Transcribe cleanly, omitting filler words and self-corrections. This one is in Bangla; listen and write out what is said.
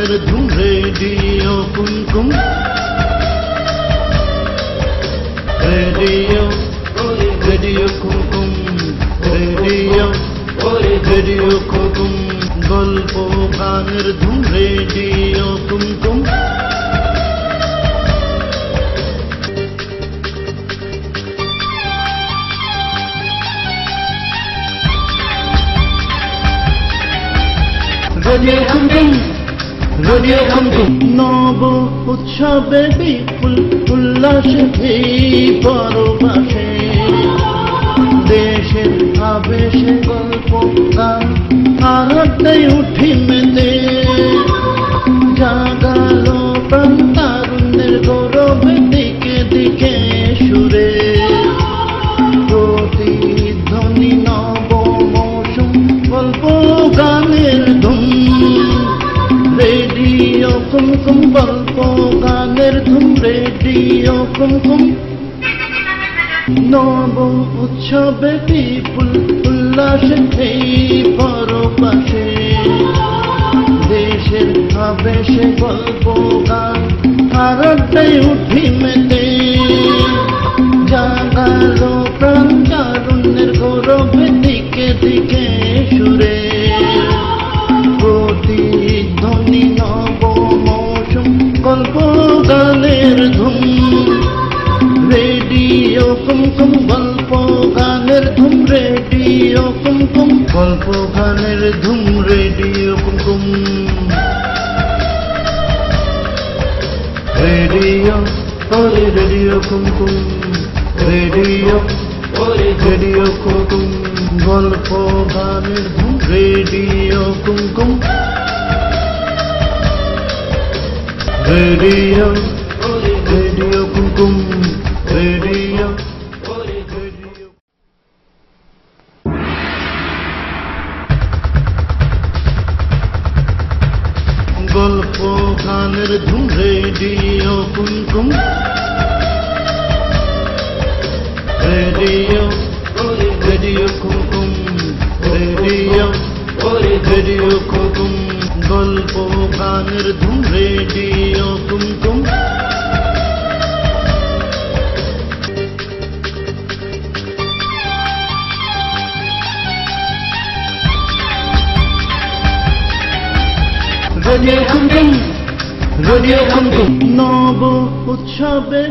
গানের ধুম রেডিও কুমকুম রেডিও রেডিও কুমকুম রেডিও রেডিও কুমকুম গল্প গানের ধুম রেডিও কুমকুম রেডিও কুমকুম রেডিও কুমকুম নব উৎসবে বিপুল উল্লাসে পরবাসে দেশের আবেশে গল্প গান আরাতে উঠি মেতে জাগালো প্রাণ তারুণ্যের গৌরবে দিকে দিকে সুরে প্রতিধ্বনি নব মৌসুম গল্প গানের ধুম রেডিও কুমকুম গল্প গানের ধুম রেডিও কুমকুম নব উৎসবে বিপুল উল্লাসে পরবাসে দেশের আবেশে গল্প গান আরাতে উঠি মেতে জাগালো প্রাণ তারুণ্যের গৌরবে দিকে দিকে সুরে প্রতিধ্বনি নব মৌসুম গল্প গানের ধুম রেডিও কুমকুম গল্প গানের ধুম রেডিও কুমকুম গল্প গানের ধুম রেডিও কুমকুম রেডিও ওরে রেডিও কুমকুম রেডিও ওরে রেডিও কুমকুম গল্প গানের ধুম রেডিও কুমকুম রেডিও ওরে রেডিও কুমকুম রেডিও ওরে রেডিও গল্প গানের ধুম রেডিও কুমকুম রেডিও ওরে রেডিও কুমকুম রেডিও ওরে রেডিও কুমকুম গল্প গানের ধুম রেডিও কুমকুম রেডিও কুমকুম রেডিও কুমকুম নব উৎসবে